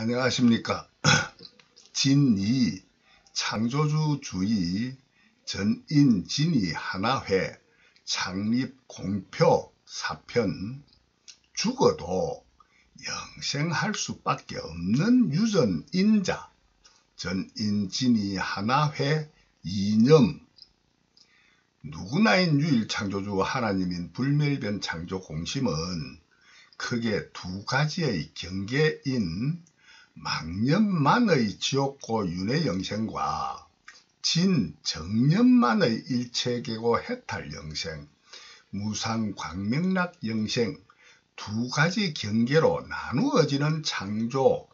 안녕하십니까. 진이 창조주주의 전인진이 하나회 창립 공표 4편 죽어도 영생할 수밖에 없는 유전인자 전인진이 하나회 이념 누구나인 유일창조주 하나님인 불멸변 창조 공심은 크게 두 가지의 경계인 망념만의 지옥고 윤회영생과 진정념만의 일체계고 해탈영생, 무상광명락영생 두 가지 경계로 나누어지는 창조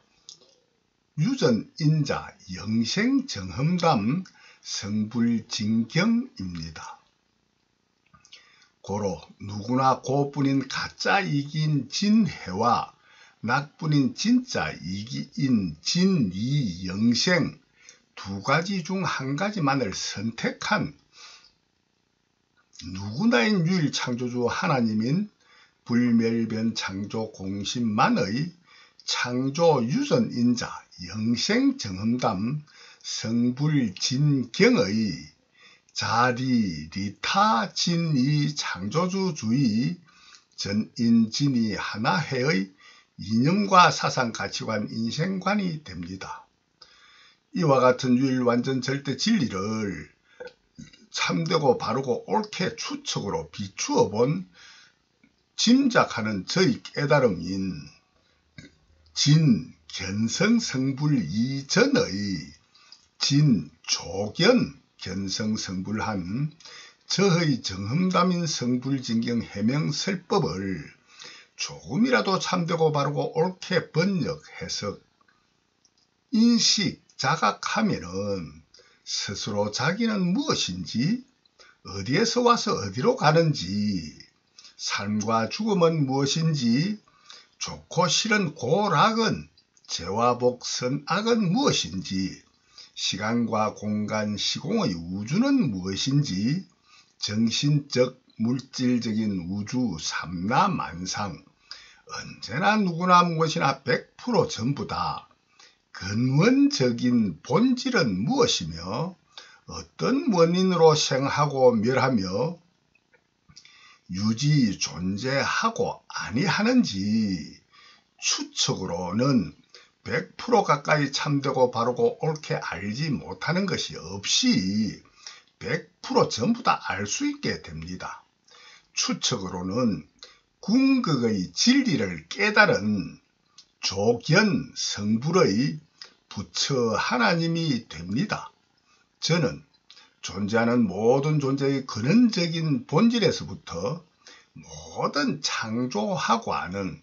유전인자 영생정험담 성불진경입니다. 고로 누구나 고뿐인 가짜 이기인 진해와 낙뿐인 진짜 이기인 진이영생 두 가지 중 한 가지만을 선택한 누구나인 유일창조주 하나님인 불멸변 창조 공심만의 창조 유전인자 영생정험담 성불진경의 자리리타 진이 창조주주의 전인진이 하나회의 이념과 사상 가치관 인생관이 됩니다. 이와 같은 유일완전 절대 진리를 참되고 바르고 옳게 추측으로 비추어 본 짐작하는 저희 깨달음인 진견성성불 이전의 진조견 견성성불한 저의 정험담인 성불진경 해명설법을 조금이라도 참되고 바르고 옳게 번역, 해석, 인식, 자각하면은 스스로 자기는 무엇인지, 어디에서 와서 어디로 가는지, 삶과 죽음은 무엇인지, 좋고 싫은 고락은, 죄와 복, 선악은 무엇인지, 시간과 공간, 시공의 우주는 무엇인지, 정신적, 물질적인 우주, 삼라만상, 언제나 누구나 무엇이나 100% 전부 다 근원적인 본질은 무엇이며 어떤 원인으로 생하고 멸하며 유지, 존재하고 아니하는지 추측으로는 100% 가까이 참되고 바르고 옳게 알지 못하는 것이 없이 100% 전부 다 알 수 있게 됩니다. 추측으로는 궁극의 진리를 깨달은 조견 성불의 부처 하나님이 됩니다. 저는 존재하는 모든 존재의 근원적인 본질에서부터 모든 창조하고는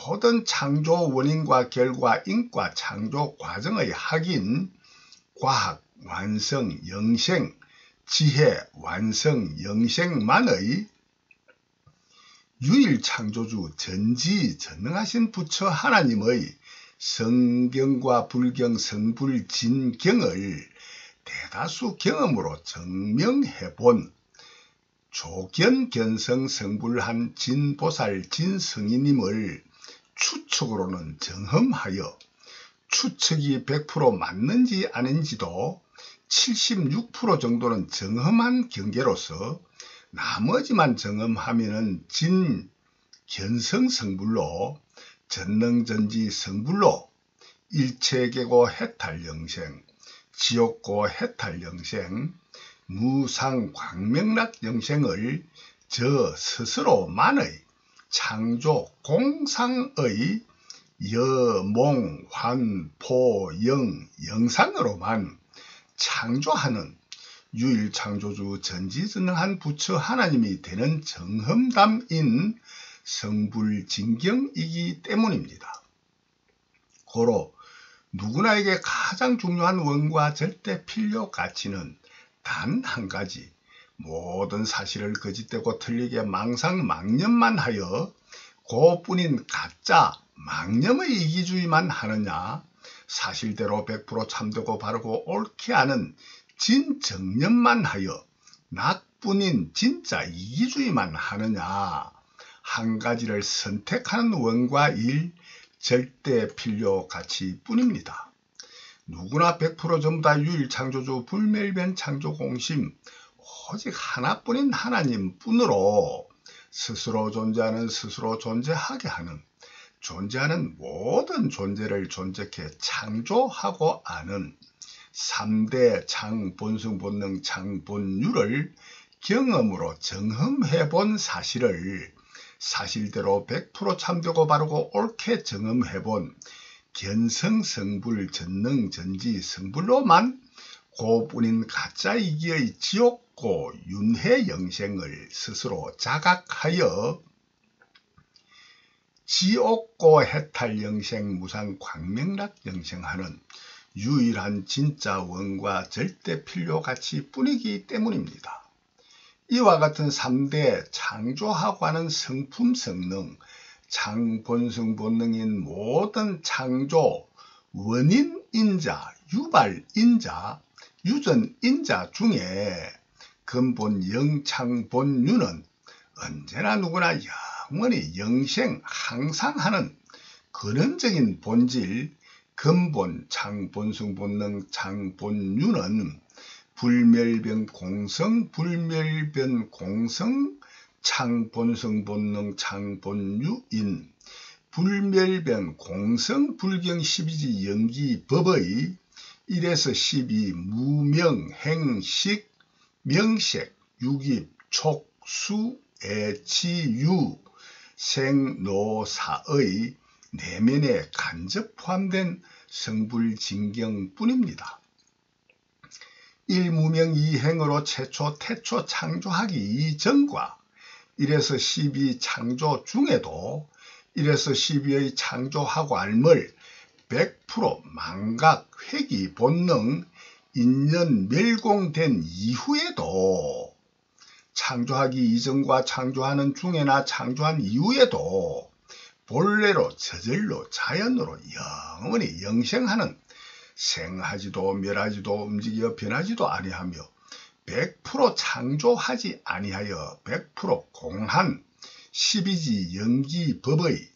모든 창조 원인과 결과, 인과, 창조 과정의 확인, 과학, 완성, 영생, 지혜, 완성, 영생만의 유일창조주 전지전능하신 부처 하나님의 성경과 불경 성불진경을 대다수 경험으로 증명해본 조견견성성불한 진보살 진성인님을 추측으로는 정험하여 추측이 100% 맞는지 아닌지도 76% 정도는 정험한 경계로서 나머지만 정험하면은 진견성성불로 전능전지성불로 일체계고 해탈영생, 지옥고 해탈영생, 무상광명락영생을 저 스스로만의 창조 공상의 여몽, 환, 포, 영, 영상으로만 창조하는 유일창조주 전지전능한 부처 하나님이 되는 정험담인 성불진경이기 때문입니다. 고로 누구나에게 가장 중요한 원과 절대 필요 가치는 단 한 가지, 모든 사실을 거짓되고 틀리게 망상망념만 하여 고뿐인 가짜 망념의 이기주의만 하느냐, 사실대로 100% 참되고 바르고 옳게 아는 진정념만 하여 낙뿐인 진짜 이기주의만 하느냐, 한 가지를 선택하는 원과 일, 절대 필요 가치뿐입니다. 누구나 100% 전부 다 유일창조주 불멸변 창조공심 오직 하나뿐인 하나님뿐으로 스스로 존재하는 스스로 존재하게 하는 존재하는 모든 존재를 존재케 창조하고 아는 3대 장, 본성, 본능, 장, 본유를 경험으로 정험해 본 사실을 사실대로 100% 참되고 바르고 옳게 정험해 본 견성, 성불, 전능, 전지, 성불로만 고뿐인 가짜이기의 지옥고 윤회 영생을 스스로 자각하여 지옥고 해탈 영생 무상 광명락 영생하는 유일한 진짜 원과 절대 필요 가치 뿐이기 때문입니다. 이와 같은 3대 창조하고 하는 성품 성능, 장, 본성, 본능인 모든 창조, 원인인자, 유발인자, 유전인자 중에 근본 영창 본유는 언제나 누구나 영원히 영생 항상 하는 근원적인 본질, 근본 장, 본성, 본능, 장, 본유는 불멸변 공성, 불멸변 공성, 창, 본성, 본능, 장, 본유인 불멸변 공성, 불경 12지 연기 법의 1에서 12 무명, 행식, 명색, 유깁, 촉, 수, 애치, 유, 생, 노, 사의 내면에 간접 포함된 성불진경뿐입니다. 1무명 2행으로 최초 태초 창조하기 이전과 1에서 12 창조 중에도 1에서 12의 창조하고 알물 100% 망각, 회귀, 본능, 인연, 멸공된 이후에도 창조하기 이전과 창조하는 중에나 창조한 이후에도 본래로 저절로 자연으로 영원히 영생하는 생하지도 멸하지도 움직여 변하지도 아니하며 100% 창조하지 아니하여 100% 공한 12지 연기 법의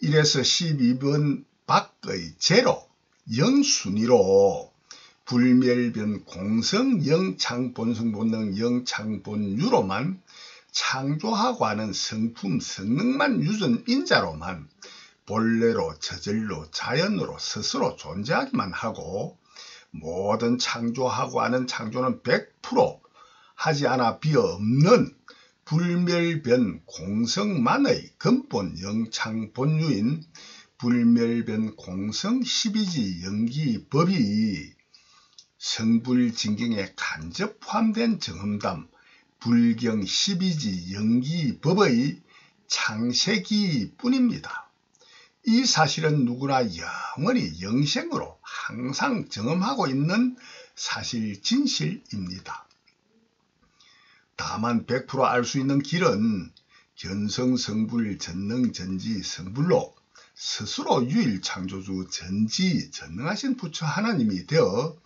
1에서 12번 밖의 제로 영순위로 불멸변 공성 영창 본성 본능 영창 본유로만 창조하고 하는 성품 성능만 유전 인자로만 본래로 저절로 자연으로 스스로 존재하기만 하고 모든 창조하고 하는 창조는 100% 하지 않아 비어없는 불멸변 공성만의 근본 영창 본유인 불멸변 공성 12지 연기 법이 성불진경에 간접 포함된 정험담 불경 12지 연기 법의 창세기 뿐입니다. 이 사실은 누구나 영원히 영생으로 항상 정험하고 있는 사실 진실입니다. 다만 100% 알 수 있는 길은 견성, 성불, 전능, 전지, 성불로 스스로 유일 창조주 전지, 전능하신 부처 하나님이 되어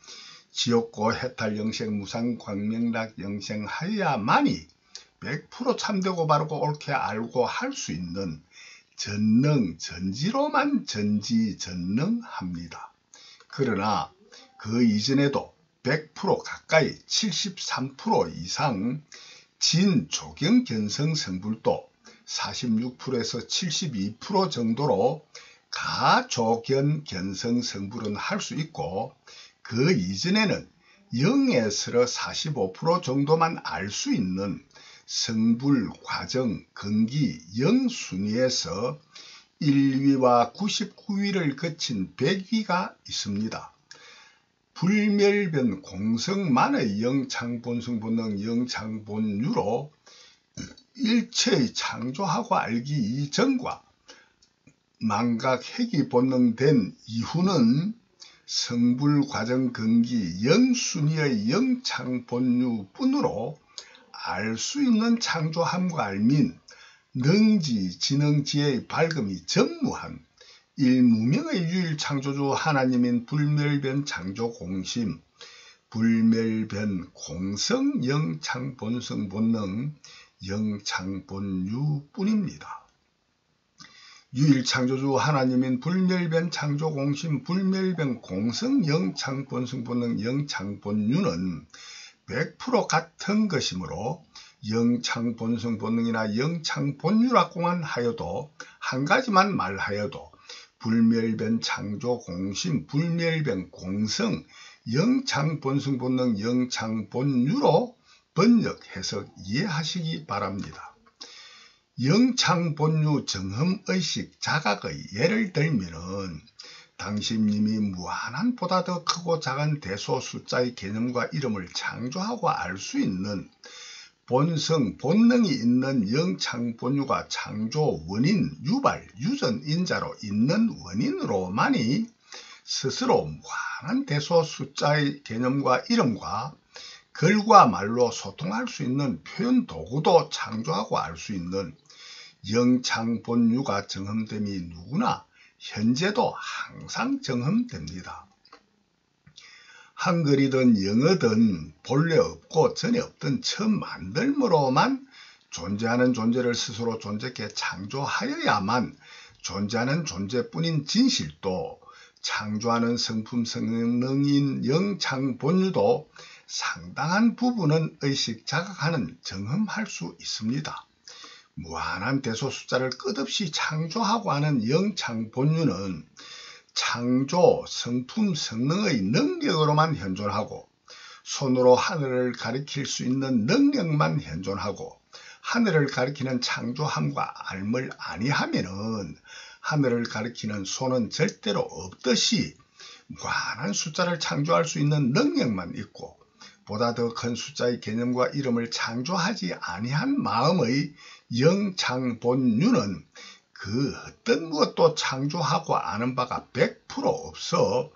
지옥고 해탈 영생 무상 광명락 영생하여야만이 100% 참되고 바르고 옳게 알고 할 수 있는 전능, 전지로만 전지, 전능합니다. 그러나 그 이전에도 100% 가까이 73% 이상 진, 조경, 견성, 성불도 46%에서 72% 정도로 가, 조견, 견성, 성불은 할 수 있고 그 이전에는 0에서 45% 정도만 알 수 있는 성불, 과정, 근기, 영순위에서 1위와 99위를 거친 100위가 있습니다. 불멸변 공성만의 영창본성 본능 영창본유로 일체의 창조하고 알기 이전과 망각 핵이 본능된 이후는 성불 과정 근기 영순위의 영창본유뿐으로 알 수 있는 창조함과 알민 능지 지능지의 밝음이 전무한 일무명의 유일창조주 하나님인 불멸변 창조공심 불멸변 공성 영창본성 본능 영창본유뿐입니다. 유일창조주 하나님인 불멸변 창조공심 불멸변 공성 영창본성본능 영창본유는 100% 같은 것이므로 영창본성본능이나 영창본유라고만 하여도 한 가지만 말하여도 불멸변 창조공심 불멸변 공성 영창본성본능 영창본유로 번역 해석 이해하시기 바랍니다. 영창본유 정흠의식 자각의 예를 들면은 당신님이 무한한 보다 더 크고 작은 대소 숫자의 개념과 이름을 창조하고 알 수 있는 본성, 본능이 있는 영창본유가 창조 원인, 유발, 유전, 인자로 있는 원인으로만이 스스로 무한한 대소 숫자의 개념과 이름과 글과 말로 소통할 수 있는 표현 도구도 창조하고 알 수 있는 영창본유가 정흠됨이 누구나 현재도 항상 정흠됩니다. 한글이든 영어든 본래 없고 전에 없던 처음 만들므로만 존재하는 존재를 스스로 존재케 창조하여야만 존재하는 존재뿐인 진실도 창조하는 성품 성능인 영창본유도 상당한 부분은 의식 자각하는 정흠할 수 있습니다. 무한한 대소 숫자를 끝없이 창조하고 하는 영창본유는 창조, 성품, 성능의 능력으로만 현존하고 손으로 하늘을 가리킬 수 있는 능력만 현존하고 하늘을 가리키는 창조함과 알을 아니하면은 하늘을 가리키는 손은 절대로 없듯이 무한한 숫자를 창조할 수 있는 능력만 있고 보다 더 큰 숫자의 개념과 이름을 창조하지 아니한 마음의 영창본유는 그 어떤 무엇도 창조하고 아는 바가 100% 없어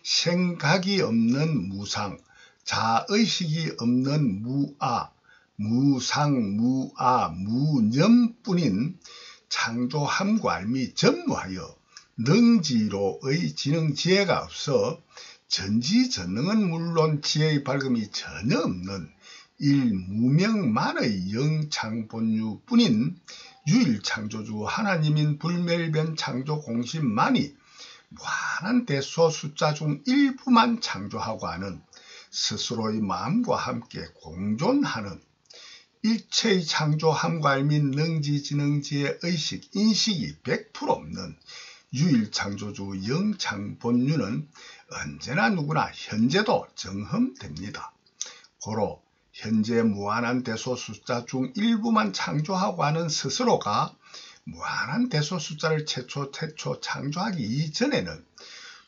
생각이 없는 무상, 자의식이 없는 무아, 무상, 무아, 무념뿐인 창조함과 알미 전무하여 능지로의 지능 지혜가 없어 전지전능은 물론 지혜의 밝음이 전혀 없는 일무명만의 영창본유뿐인 유일창조주 하나님인 불멸변 창조공심만이 무한한 대소 숫자 중 일부만 창조하고 하는 스스로의 마음과 함께 공존하는 일체의 창조함과 알민 능지지능지의 의식, 인식이 100% 없는 유일창조주 영창본유는 언제나 누구나 현재도 정흠됩니다. 고로 현재 무한한 대소 숫자 중 일부만 창조하고 하는 스스로가 무한한 대소 숫자를 최초 창조하기 이전에는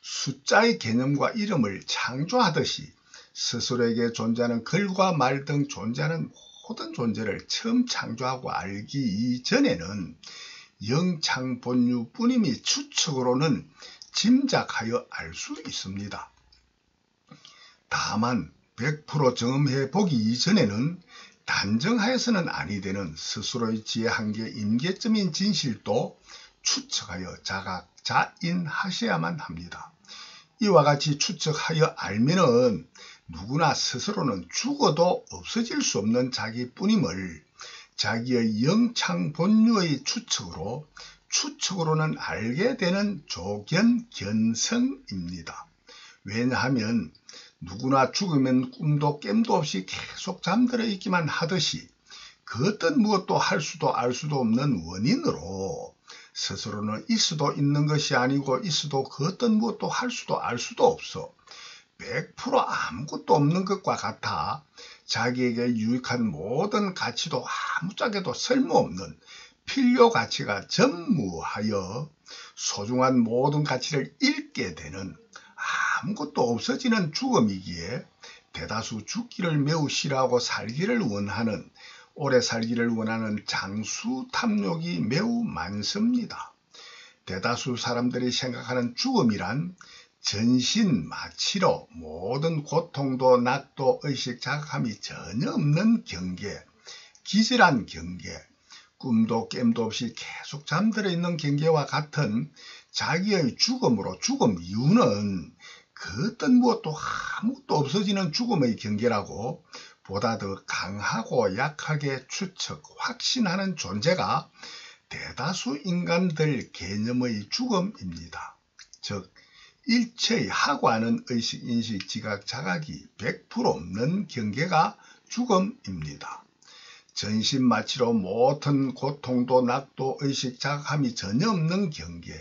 숫자의 개념과 이름을 창조하듯이 스스로에게 존재하는 글과 말 등 존재하는 모든 존재를 처음 창조하고 알기 이전에는 영창본유뿐임이 추측으로는 짐작하여 알 수 있습니다. 다만 100% 정음해 보기 이전에는 단정하여서는 아니 되는 스스로의 지혜 한계 임계점인 진실도 추측하여 자각, 자인하셔야만 합니다. 이와 같이 추측하여 알면은 누구나 스스로는 죽어도 없어질 수 없는 자기뿐임을 자기의 영창본유의 추측으로는 알게 되는 조견견성입니다. 왜냐하면 누구나 죽으면 꿈도 깸도 없이 계속 잠들어 있기만 하듯이 그 어떤 무엇도 할 수도 알 수도 없는 원인으로 스스로는 있어도 있는 것이 아니고 있어도 그 어떤 무엇도 할 수도 알 수도 없어 100% 아무것도 없는 것과 같아 자기에게 유익한 모든 가치도 아무짝에도 쓸모없는 필요 가치가 전무하여 소중한 모든 가치를 잃게 되는 아무것도 없어지는 죽음이기에 대다수 죽기를 매우 싫어하고 살기를 원하는 오래 살기를 원하는 장수 탐욕이 매우 많습니다. 대다수 사람들이 생각하는 죽음이란 전신 마취로 모든 고통도 낙도 의식 자각함이 전혀 없는 경계, 기절한 경계, 꿈도 깸도 없이 계속 잠들어 있는 경계와 같은 자기의 죽음으로 죽음 이유는 그 어떤 무엇도 아무것도 없어지는 죽음의 경계라고 보다 더 강하고 약하게 추측, 확신하는 존재가 대다수 인간들 개념의 죽음입니다. 즉 일체의 하고하는 의식, 인식, 지각, 자각이 100% 없는 경계가 죽음입니다. 전신 마취로 모든 고통도 낙도, 의식, 자각함이 전혀 없는 경계,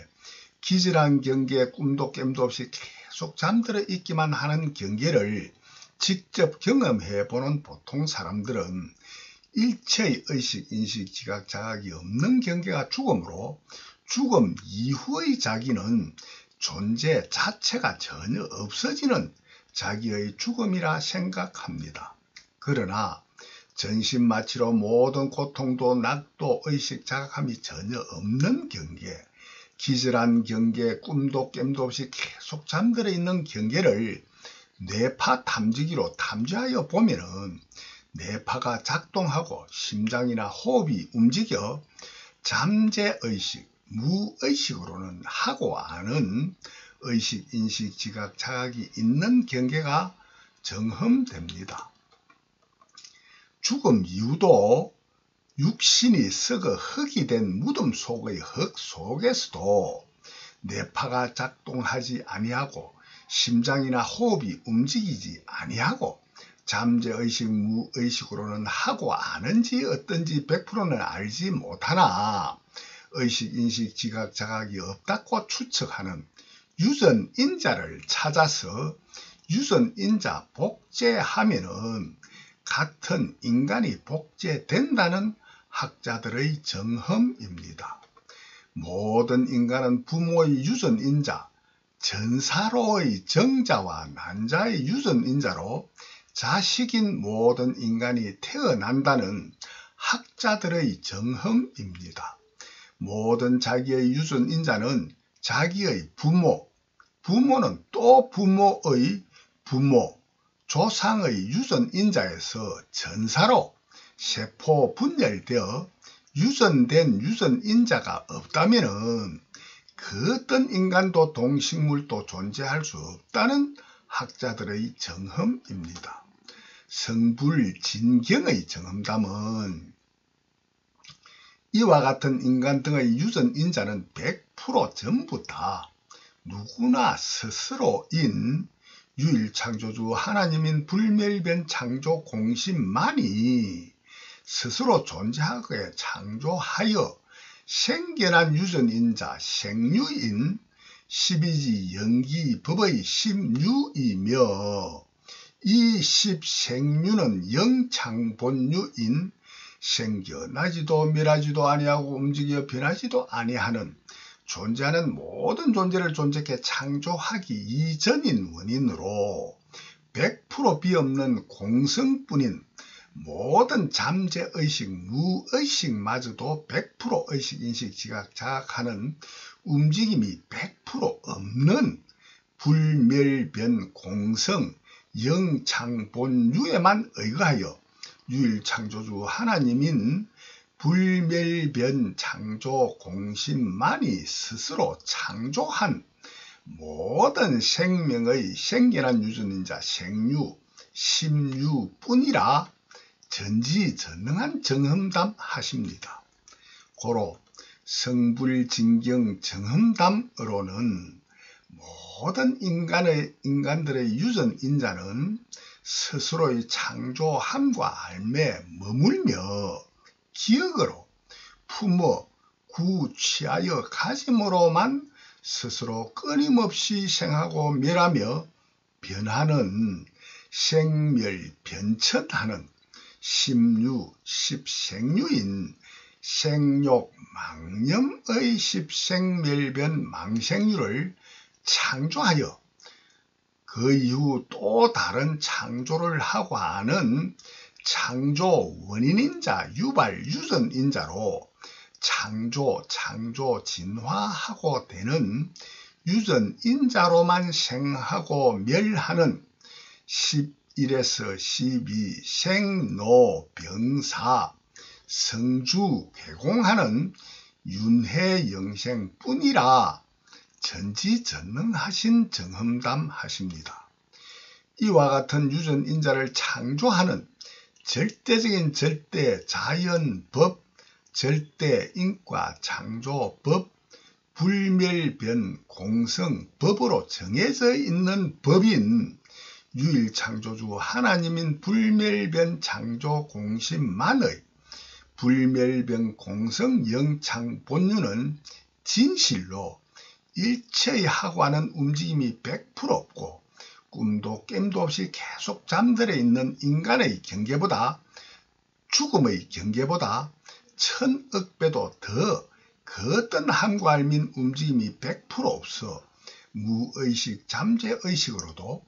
기절한 경계, 꿈도 깸도 없이 계속 잠들어 있기만 하는 경계를 직접 경험해보는 보통 사람들은 일체의 의식, 인식, 지각, 자각이 없는 경계가 죽음으로 죽음 이후의 자기는 존재 자체가 전혀 없어지는 자기의 죽음이라 생각합니다. 그러나 전신마취로 모든 고통도 낙도, 의식, 자각함이 전혀 없는 경계, 기절한 경계, 꿈도 깸도 없이 계속 잠들어 있는 경계를 뇌파 탐지기로 탐지하여 보면은 뇌파가 작동하고 심장이나 호흡이 움직여 잠재의식, 무의식으로는 하고 아는 의식, 인식, 지각, 자각이 있는 경계가 정험됩니다. 죽음 이후도 육신이 썩어 흙이 된 무덤 속의 흙 속에서도 뇌파가 작동하지 아니하고 심장이나 호흡이 움직이지 아니하고 잠재의식, 무의식으로는 하고 아는지 어떤지 100%는 알지 못하나 의식, 인식, 지각, 자각이 없다고 추측하는 유전인자를 찾아서 유전인자 복제하면은 같은 인간이 복제된다는 학자들의 정험입니다. 모든 인간은 부모의 유전인자, 전사로의 정자와 난자의 유전인자로 자식인 모든 인간이 태어난다는 학자들의 정험입니다. 모든 자기의 유전인자는 자기의 부모, 부모는 또 부모의 부모, 조상의 유전인자에서 전사로 세포 분열되어 유전된 유전인자가 없다면 그 어떤 인간도 동식물도 존재할 수 없다는 학자들의 정험입니다. 성불진경의 정험담은 이와 같은 인간 등의 유전인자는 100% 전부 다 누구나 스스로인 유일창조주 하나님인 불멸변 창조 공신만이 스스로 존재하게 창조하여 생겨난 유전인자 생유인 12지 영기법의 십유이며 이 십생유는 영창본유인 생겨나지도 멸하지도 아니하고 움직여 변하지도 아니하는 존재하는 모든 존재를 존재케 창조하기 이전인 원인으로 100% 비없는 공성뿐인 모든 잠재의식, 무의식마저도 100% 의식, 인식, 지각, 자각하는 움직임이 100% 없는 불멸변 공성 영창본유에만 의거하여 유일창조주 하나님인 불멸변 창조 공신만이 스스로 창조한 모든 생명의 생겨난 유전인자 생유, 심유뿐이라 전지전능한 정험담 하십니다. 고로 성불진경 정험담으로는 모든 인간들의 유전인자는 스스로의 창조함과 알매 머물며 기억으로 품어 구취하여 가짐으로만 스스로 끊임없이 생하고 멸하며 변하는 생멸변천하는 십유, 십생유인 생욕 망념의 십생멸변 망생유를 창조하여 그 이후 또 다른 창조를 하고 하는 창조 원인인자 유발 유전인자로 창조 진화하고 되는 유전인자로만 생하고 멸하는 11에서 12 생로병사 성주 괴공하는 윤회영생뿐이라 전지전능하신 정험담 하십니다. 이와 같은 유전인자를 창조하는 절대적인 절대 자연법 절대 인과 창조 법 불멸변 공성 법으로 정해져 있는 법인 유일창조주 하나님인 불멸변 창조 공심만의 불멸변 공성 영창 본유는 진실로 일체의 하고하는 움직임이 100% 없고 꿈도 깸도 없이 계속 잠들어 있는 인간의 경계보다 죽음의 경계보다 1000억 배도 더 그 어떤 함과 알민 움직임이 100% 없어 무의식 잠재의식으로도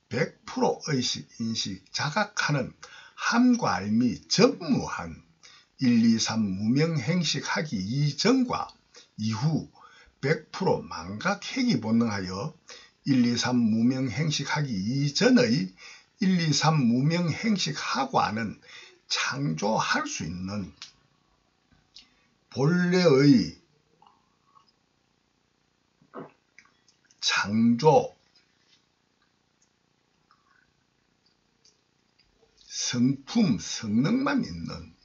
100% 의식 인식 자각하는 함과 알미 전무한 1, 2, 3 무명행식 하기 이전과 이후 100% 망각핵이 본능하여 1, 2, 3 무명행식 하기 이전의 1, 2, 3 무명행식하고는 창조할 수 있는 본래의 창조 성품 성능만 있는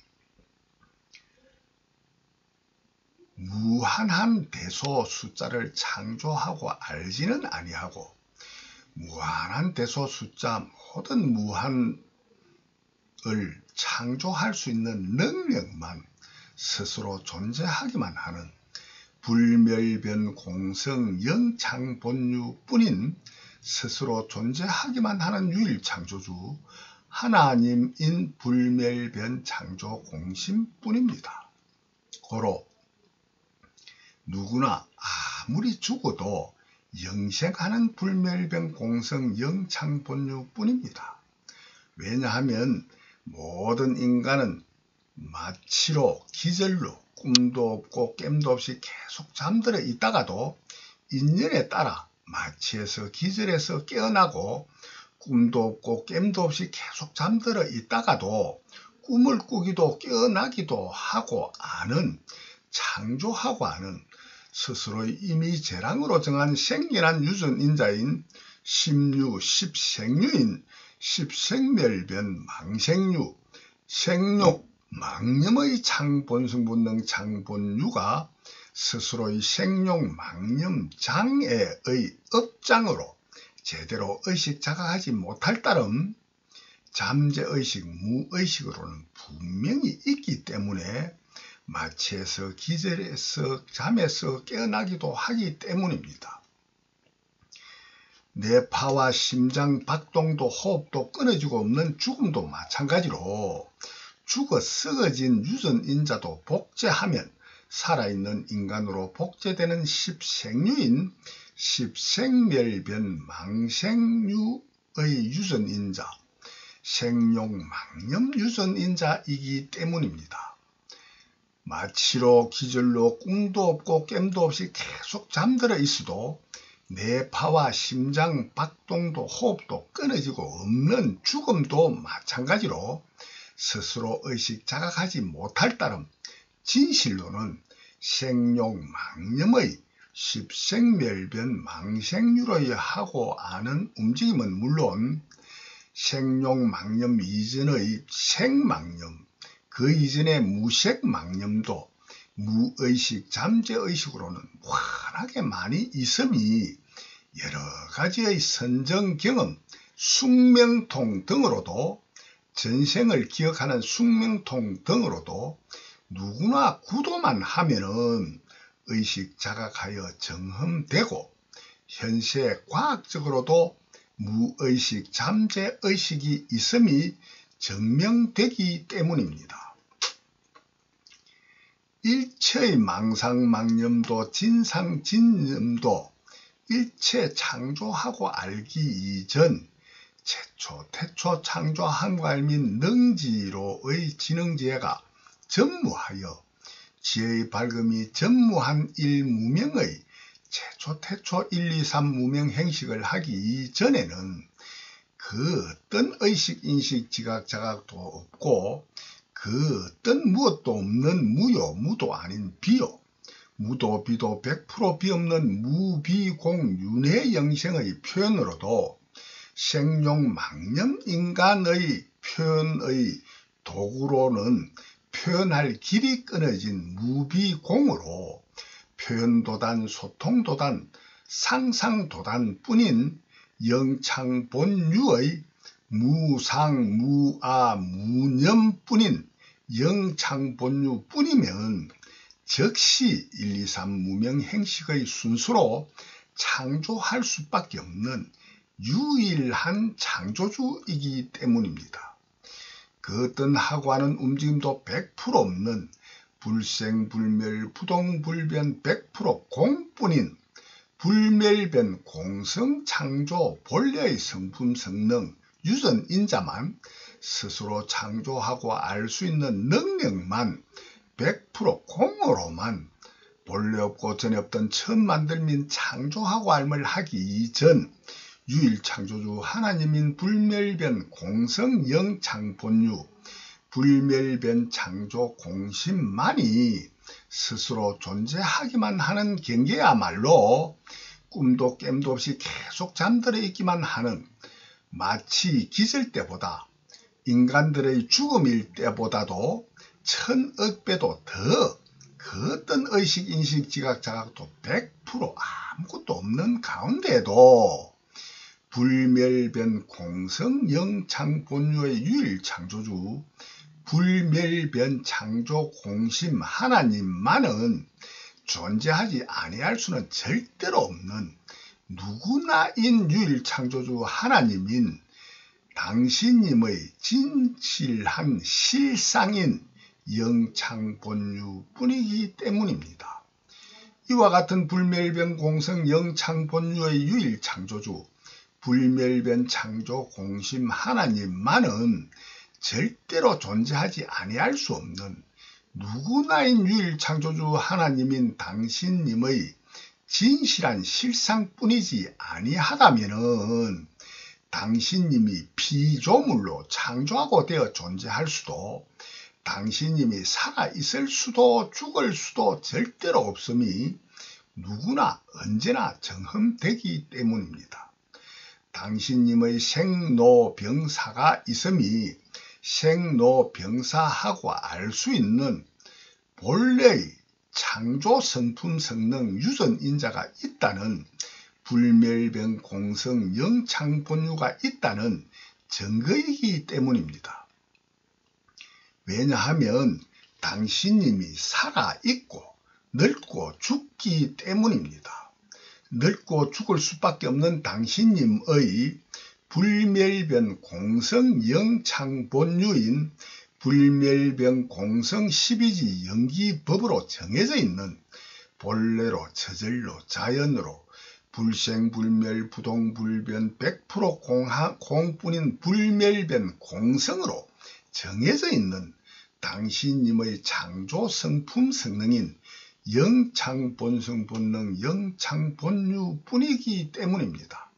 무한한 대소 숫자를 창조하고 알지는 아니하고 무한한 대소 숫자 모든 무한을 창조할 수 있는 능력만 스스로 존재하기만 하는 불멸변 공성 영창본유뿐인 스스로 존재하기만 하는 유일창조주 하나님인 불멸변 창조 공심뿐입니다. 고로 누구나 아무리 죽어도 영생하는 불멸변 공성 영창본유뿐입니다. 왜냐하면 모든 인간은 마치로 기절로 꿈도 없고 깸도 없이 계속 잠들어 있다가도 인연에 따라 마취에서 기절해서 깨어나고 꿈도 없고 깸도 없이 계속 잠들어 있다가도 꿈을 꾸기도 깨어나기도 하고 아는 창조하고 아는 스스로의 임의재량으로 정한 생연한 유전인자인 십류, 십생류인 십생멸변 망생류, 생욕, 망념의 창본성본능 창본유가 스스로의 생욕, 망념, 장애의 업장으로 제대로 의식 자각하지 못할 따름 잠재의식, 무의식으로는 분명히 있기 때문에 마취에서 기절해서 잠에서 깨어나기도 하기 때문입니다. 뇌파와 심장 박동도 호흡도 끊어지고 없는 죽음도 마찬가지로 죽어 썩어진 유전인자도 복제하면 살아있는 인간으로 복제되는 십생류인 십생멸변 망생류의 유전인자, 생룡망념 유전인자이기 때문입니다. 마취로 기절로 꿈도 없고 깸도 없이 계속 잠들어 있어도 뇌파와 심장 박동도 호흡도 끊어지고 없는 죽음도 마찬가지로 스스로 의식 자각하지 못할 따름 진실로는 생룡망념의 십생멸변 망생유로의 하고 아는 움직임은 물론 생룡망념 이전의 생망념, 그 이전의 무색망념도 무의식 잠재의식으로는 무한하게 많이 있음이 여러 가지의 선정경험, 숙명통 등으로도 전생을 기억하는 숙명통 등으로도 누구나 구도만 하면은 의식 자각하여 정험되고 현세 과학적으로도 무의식 잠재의식이 있음이 증명되기 때문입니다. 일체의 망상망념도 진상진념도 일체 창조하고 알기 이전 최초 태초 창조함과 알민 능지로의 지능지혜가 전무하여 지혜의 밝음이 전무한 일무명의 최초 태초 1, 2, 3 무명 행식을 하기 이전에는 그 어떤 의식 인식 지각 자각도 없고 그 어떤 무엇도 없는 무요 무도 아닌 비요 무도 비도 100% 비없는 무비공윤회 영생의 표현으로도 생룡망념 인간의 표현의 도구로는 표현할 길이 끊어진 무비공으로 표현도단, 소통도단, 상상도단뿐인 영창본유의 무상무아무념뿐인 영창본유뿐이면 즉시 1, 2, 3 무명행식의 순수로 창조할 수밖에 없는 유일한 창조주이기 때문입니다. 그 어떤 하고하는 움직임도 100% 없는 불생불멸 부동불변 100% 공뿐인 불멸변 공성창조 본래의 성품성능 유전인자만 스스로 창조하고 알 수 있는 능력만 100% 공으로만 본래 없고 전에 없던 처음 만들민 창조하고 알을 하기 이전 유일창조주 하나님인 불멸변 공성영창본유 불멸변 창조 공심만이 스스로 존재하기만 하는 경계야말로 꿈도 깸도 없이 계속 잠들어 있기만 하는 마치 기절 때보다 인간들의 죽음일 때보다도 천억 배도 더 그 어떤 의식, 인식, 지각, 자각도 100% 아무것도 없는 가운데도 불멸변 공성 영창본유의 유일 창조주 불멸변 창조 공심 하나님만은 존재하지 아니할 수는 절대로 없는 누구나인 유일 창조주 하나님인 당신님의 진실한 실상인 영창본유뿐이기 때문입니다. 이와 같은 불멸변 공성 영창본유의 유일 창조주 불멸변 창조 공심 하나님만은 절대로 존재하지 아니할 수 없는 누구나인 유일 창조주 하나님인 당신님의 진실한 실상뿐이지 아니하다면은 당신님이 피조물로 창조하고 되어 존재할 수도 당신님이 살아있을 수도 죽을 수도 절대로 없음이 누구나 언제나 정흠되기 때문입니다. 당신님의 생로병사가 있음이 생로병사하고 알 수 있는 본래의 창조 성품 성능 유전인자가 있다는 불멸변 공성 영창본유가 있다는 증거이기 때문입니다. 왜냐하면 당신님이 살아있고 늙고 죽기 때문입니다. 늙고 죽을 수밖에 없는 당신님의 불멸변 공성 영창본유인 불멸변 공성 12지 영기법으로 정해져 있는 본래로 저절로 자연으로 불생불멸 부동불변 100% 공뿐인 불멸변 공성으로 정해져 있는 당신님의 창조 성품 성능인 영창본성본능 영창본유뿐이기 때문입니다.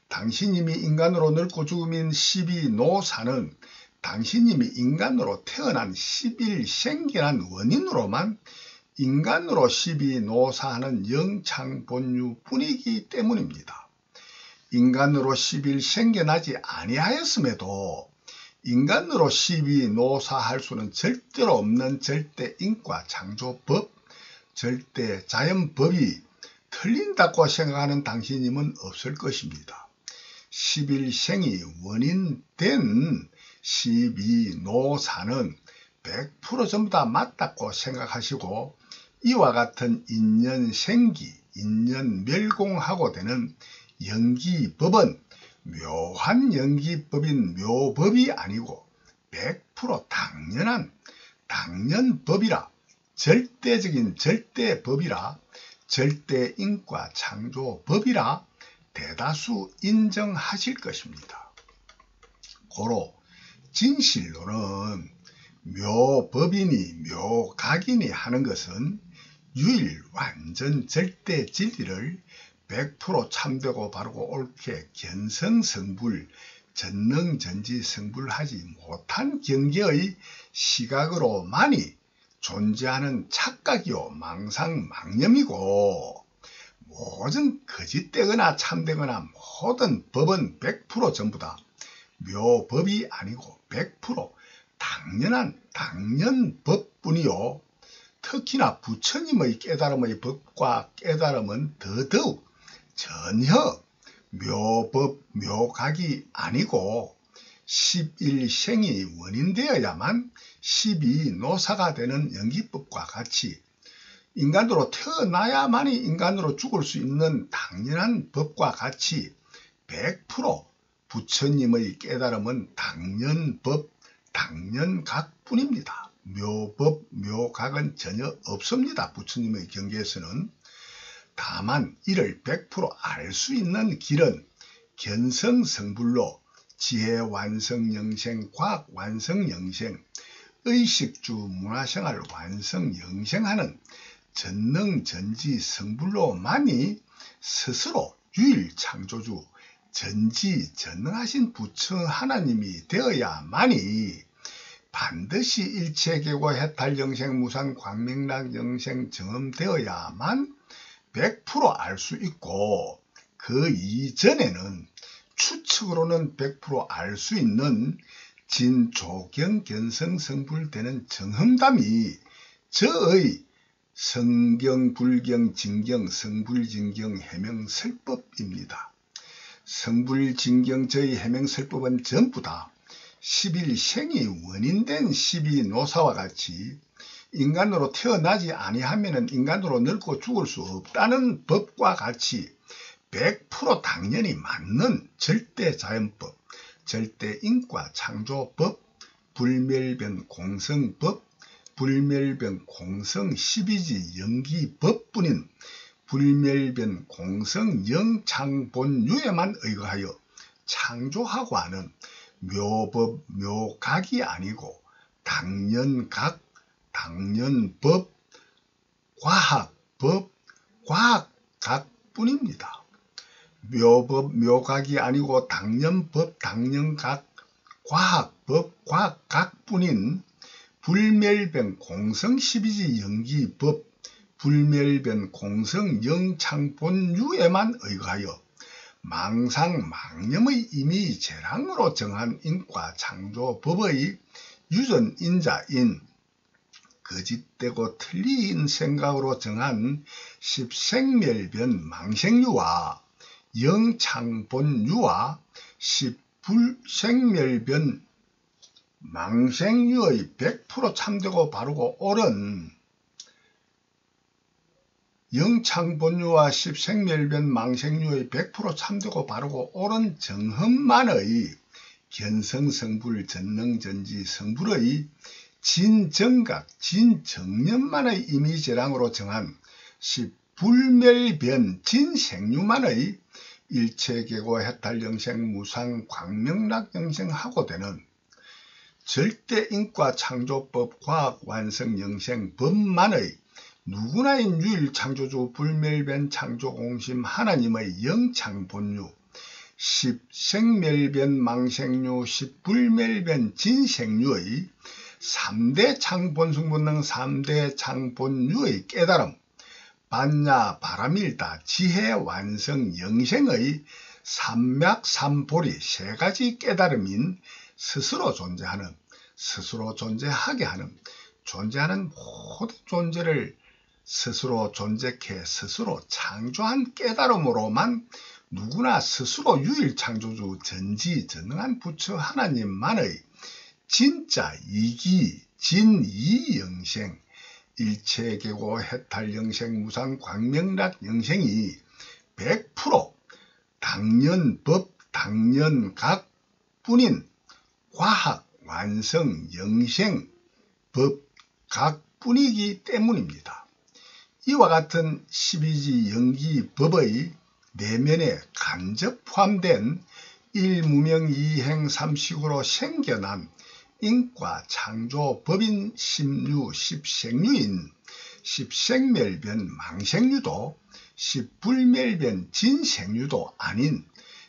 당신님이 인간으로 늙고 죽음인 12노사는 당신님이 인간으로 태어난 11생겨난 원인으로만 인간으로 12노사하는 영창본유뿐이기 때문입니다. 인간으로 11생겨나지 아니하였음에도 인간으로 12노사할 수는 절대로 없는 절대인과 창조법, 절대자연법이 틀린다고 생각하는 당신님은 없을 것입니다. 11생이 원인된 12노사는 100% 전부 다 맞다고 생각하시고 이와 같은 인연생기, 인연멸공하고 되는 연기법은 묘한 연기법인 묘법이 아니고 100% 당연한 당연법이라 절대적인 절대법이라 절대인과 창조법이라 대다수 인정하실 것입니다. 고로 진실로는 묘법이니 묘각이니 하는 것은 유일 완전 절대 진리를 100% 참되고 바르고 옳게 견성성불 전능전지성불하지 못한 경계의 시각으로만이 존재하는 착각이요 망상망념이고 모든 거짓되거나 참되거나 모든 법은 100% 전부 다 묘법이 아니고 100% 당연한 당연법뿐이요. 특히나 부처님의 깨달음의 법과 깨달음은 더더욱 전혀 묘법, 묘각이 아니고 11생이 원인되어야만 12노사가 되는 연기법과 같이 인간으로 태어나야만이 인간으로 죽을 수 있는 당연한 법과 같이 100% 부처님의 깨달음은 당연법, 당연각뿐입니다. 묘법, 묘각은 전혀 없습니다. 부처님의 경계에서는. 다만 이를 100% 알 수 있는 길은 견성성불로 지혜완성영생, 과학완성영생, 의식주 문화생활 완성영생하는 전능전지성불로만이 스스로 유일창조주 전지전능하신 부처 하나님이 되어야만이 반드시 일체계고 해탈영생 무상 광명락영생 정음되어야만 100% 알 수 있고, 그 이전에는 추측으로는 100% 알 수 있는 진조경 견성성불되는 정험담이 저의 성경, 불경, 진경, 성불진경, 해명설법입니다. 성불진경 저의 해명설법은 전부 다 11생이 원인된 12노사와 같이 인간으로 태어나지 아니하면 인간으로 늙고 죽을 수 없다는 법과 같이 100% 당연히 맞는 절대자연법, 절대인과 창조법, 불멸변 공성법, 불멸변 공성 12지 연기법뿐인 불멸변 공성 영창본유에만 의거하여 창조하고 하는 묘법, 묘각이 아니고 당연각, 당연법, 과학법, 과학각뿐입니다. 묘법, 묘각이 아니고 당연법, 당연각, 과학법, 과학각뿐인 불멸변 공성 12지 연기법, 불멸변 공성 영창본유에만 의거하여 망상망념의 임의재랑으로 정한 인과 창조법의 유전인자인 거짓되고 틀린 생각으로 정한 십생멸변 망생유와 영창본유와 십불생멸변 망생유의 100% 참되고 바르고 옳은 영창본유와 십생멸변 망생유의 100% 참되고 바르고 옳은 정험만의 견성성불 전능전지 성불의 진정각, 진정념만의 임의재랑으로 정한 십불멸변 진생유만의 일체계고 해탈영생 무상 광명락영생하고 되는 절대인과 창조법 과학완성영생 법만의 누구나인 유일창조주 불멸변 창조공심 하나님의 영창본유, 십생멸변 망생유, 십불멸변 진생유의 3대 창본성본능 3대 창본유의 깨달음, 반야 바람일다 지혜완성 영생의 삼맥삼보리 3가지 깨달음인 스스로 존재하는, 스스로 존재하게 하는, 존재하는 모든 존재를 스스로 존재케 스스로 창조한 깨달음으로만 누구나 스스로 유일창조주 전지전능한 부처 하나님만의 진짜 이기 진이영생 일체계고 해탈영생 무상 광명락 영생이 100% 당연법 당연각뿐인 과학 완성 영생 법각뿐이기 때문입니다. 이와 같은 12지 연기법의 내면에 간접 포함된 일무명 이행 삼식으로 생겨난 인과 창조법인 십류 십생류인 십생멸변 망생류도 십불멸변 진생류도 아닌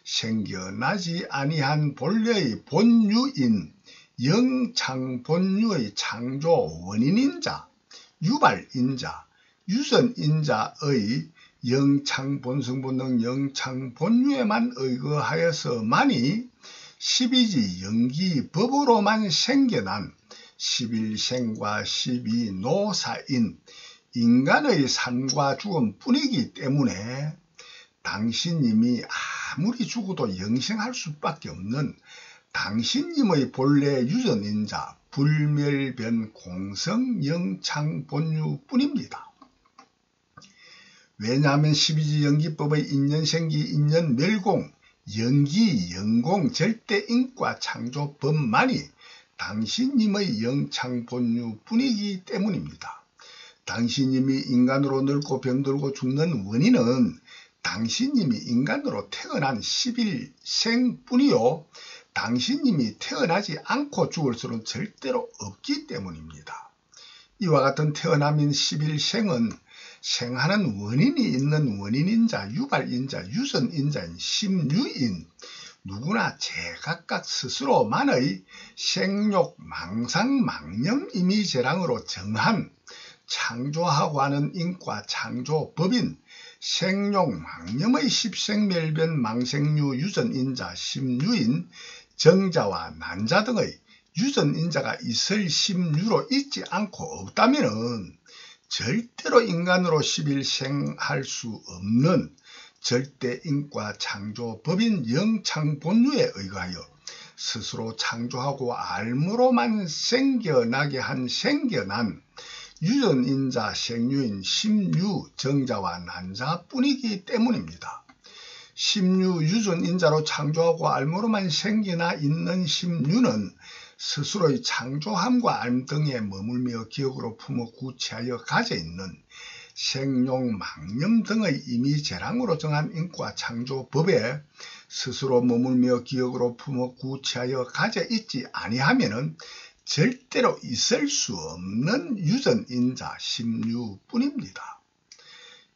생겨나지 아니한 본래의 본유인 영창본유의 창조 원인인자, 유발인자, 유전인자의 영창본성본능 영창본유에만 의거하여서만이 12지 연기법으로만 생겨난 11생과 12노사인 인간의 삶과 죽음뿐이기 때문에 당신님이 아무리 죽어도 영생할 수밖에 없는 당신님의 본래 유전인자 불멸변 공성 영창 본유뿐입니다. 왜냐하면 12지 연기법의 인연생기 인연멸공 연기 영공 절대인과 창조법만이 당신님의 영창 본유뿐이기 때문입니다. 당신님이 인간으로 늙고 병들고 죽는 원인은 당신님이 인간으로 태어난 11생뿐이요 당신님이 태어나지 않고 죽을 수는 절대로 없기 때문입니다. 이와 같은 태어남인 11생은 생하는 원인이 있는 원인인자, 유발인자, 유전인자인 심유인 누구나 제각각 스스로만의 생욕, 망상, 망념, 이미재랑으로 정한 창조하고 하는 인과 창조법인 생욕, 망념의 십생멸변 망생유 유전인자, 심유인, 정자와 난자 등의 유전인자가 있을 심유로 있지 않고 없다면 절대로 인간으로 11생할 수 없는 절대인과 창조법인 영창본유에 의하여 스스로 창조하고 알므로만 생겨나게 한 생겨난 유전인자 생유인 심유 정자와 난자뿐이기 때문입니다. 심유 유전인자로 창조하고 알므로만 생겨나 있는 심유는 스스로의 창조함과 알 등에 머물며 기억으로 품어 구체하여 가져있는 생용, 망념 등의 이미재랑으로 정한 인과 창조법에 스스로 머물며 기억으로 품어 구체하여 가져있지 아니하면은 절대로 있을 수 없는 유전인자 심유뿐입니다.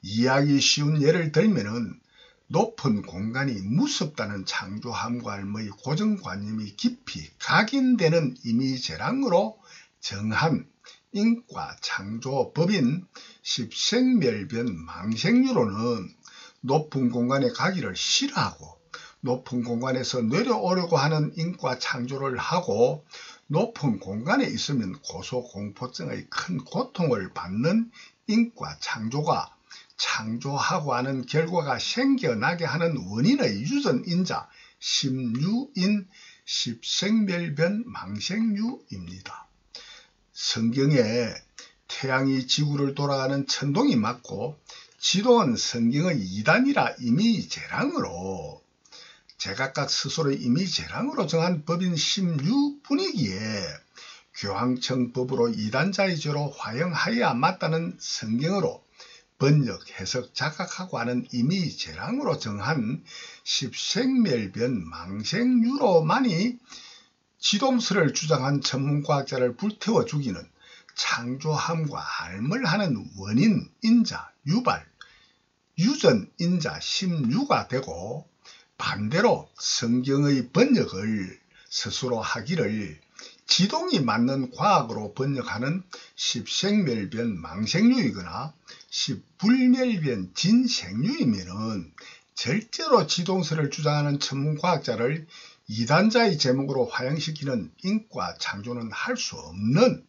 이해하기 쉬운 예를 들면은 높은 공간이 무섭다는 창조함과 알의 고정관념이 깊이 각인되는 이미재랑으로 정한 인과 창조법인 십생멸변 망생유로는 높은 공간에 가기를 싫어하고 높은 공간에서 내려오려고 하는 인과 창조를 하고 높은 공간에 있으면 고소공포증의 큰 고통을 받는 인과 창조가 창조하고 하는 결과가 생겨나게 하는 원인의 유전인자 심유인 십생멸변 망생유입니다. 성경에 태양이 지구를 돌아가는 천동이 맞고 지도는 성경의 이단이라 이미재랑으로 제각각 스스로의 이미재랑으로 정한 법인 심유뿐이기에 교황청 법으로 이단자의 죄로 화형하여야 맞다는 성경으로 번역, 해석, 자각하고 하는 이미재랑으로 정한 십생멸변 망생유로만이 지동설을 주장한 전문과학자를 불태워 죽이는 창조함과 알을 하는 원인, 인자, 유발, 유전인자, 심유가 되고 반대로 성경의 번역을 스스로 하기를 지동이 맞는 과학으로 번역하는 십생멸변 망생유이거나 십불멸변 진생유이면은 절대로 지동설을 주장하는 천문과학자를 이단자의 제목으로 화형시키는 인과 창조는 할 수 없는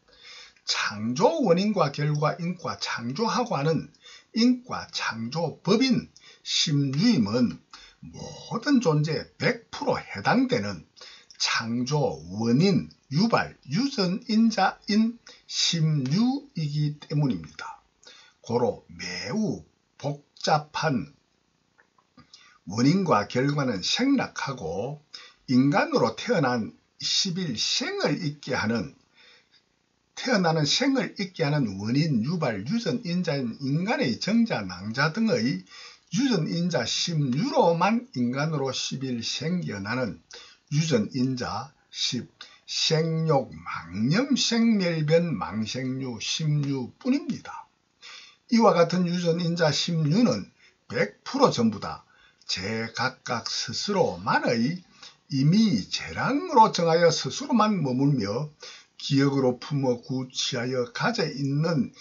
창조 원인과 결과 인과 창조하고 하는 인과 창조법인 심유임은 모든 존재에 100% 해당되는 창조 원인 유발 유전인자인 심유이기 때문입니다. 고로 매우 복잡한 원인과 결과는 생략하고 인간으로 태어난 11생을 있게 하는 태어나는 생을 있게 하는 원인, 유발, 유전인자인 인간의 정자, 낭자 등의 유전인자 심유로만 인간으로 10일 생겨나는 유전인자 10 생욕, 망념, 생멸변, 망생유, 심유뿐입니다. 이와 같은 유전인자 심유는 100% 전부 다 제각각 스스로만의 이미재랑으로 정하여 스스로만 머물며 기억으로 품어 구취하여 가져 있는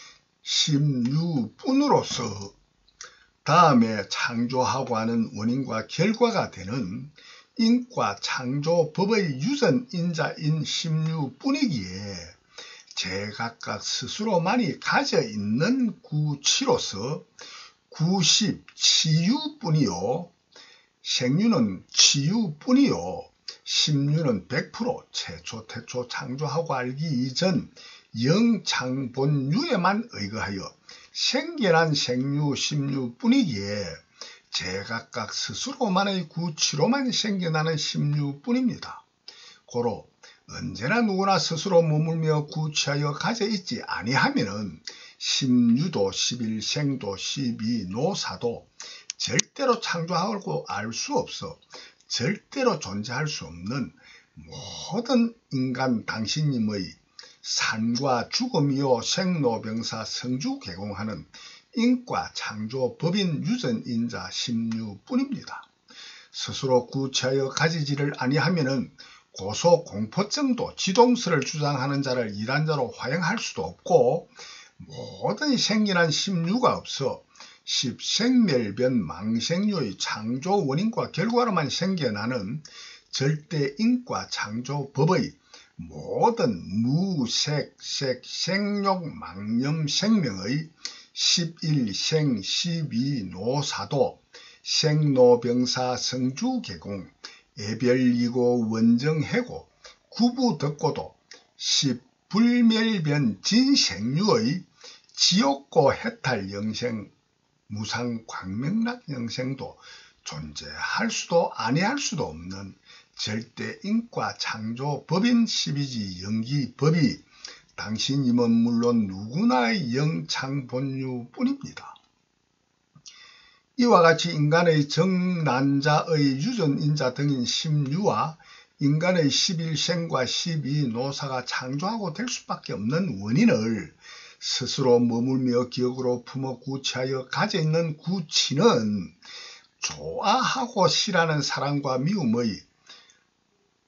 심유뿐으로서 다음에 창조하고 하는 원인과 결과가 되는 인과 창조법의 유전인자인 심유뿐이기에 제각각 스스로만이 가져 있는 구치로서 구십 치유뿐이요, 생유는 치유뿐이요, 심유는 100% 최초 태초 창조하고 알기 이전 영창본유에만 의거하여 생겨난 생유 심유뿐이기에 제각각 스스로만의 구치로만 생겨나는 심유뿐입니다. 고로 언제나 누구나 스스로 머물며 구치하여 가져 있지 아니하면은 심유도 11생도 12노사도 절대로 창조하고 알 수 없어 절대로 존재할 수 없는 모든 인간 당신님의 산과 죽음이요 생로병사 성주 개공하는 인과 창조 법인 유전인자 심유뿐입니다. 스스로 구치하여 가지지를 아니하면은 고소 공포증도 지동설을 주장하는 자를 이단자로 화형할 수도 없고 모든 생겨난 심유가 없어 십생멸변 망생유의 창조 원인과 결과로만 생겨나는 절대인과 창조법의 모든 무색, 색, 생욕, 망념, 생명의 11생, 12노사도 생로병사 성주개공 애별이고 원정해고 구부덕고도 십불멸변 진생유의 지옥고 해탈 영생 무상 광명락 영생도 존재할 수도 아니할 수도 없는 절대인과 창조 법인 12지 영기법이 당신님은 물론 누구나의 영창본유뿐입니다. 이와 같이 인간의 정난자의 유전인자 등인 심유와 인간의 11생과 12노사가 창조하고 될 수밖에 없는 원인을 스스로 머물며 기억으로 품어 구치하여 가져 있는 구치는 좋아하고 싫어하는 사랑과 미움의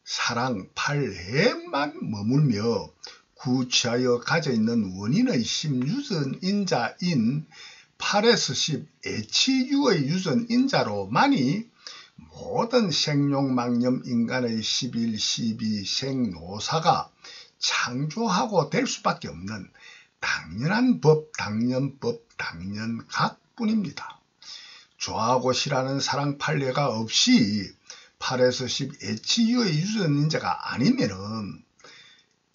사랑 팔해만 머물며 구치하여 가져 있는 원인의 심유전인자인 8에서 10 애치유의 유전인자로만이 모든 생용망념 인간의 11, 12 생노사가 창조하고 될 수밖에 없는 당연한 법, 당연법, 당연각뿐입니다. 좋아하고 싫어하는 사랑 판례가 없이 8에서 10 애치유의 유전인자가 아니면은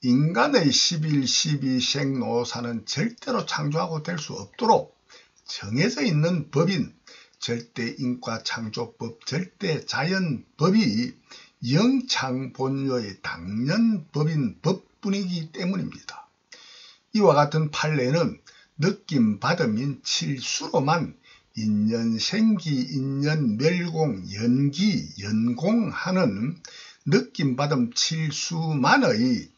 인간의 11, 12 생노사는 절대로 창조하고 될 수 없도록 정해져 있는 법인 절대인과 창조법, 절대자연법이 영창본유의 당연법인 법뿐이기 때문입니다. 이와 같은 판례는 느낌받음인 칠수로만 인연생기, 인연멸공, 연기, 연공하는 느낌받음 칠수만의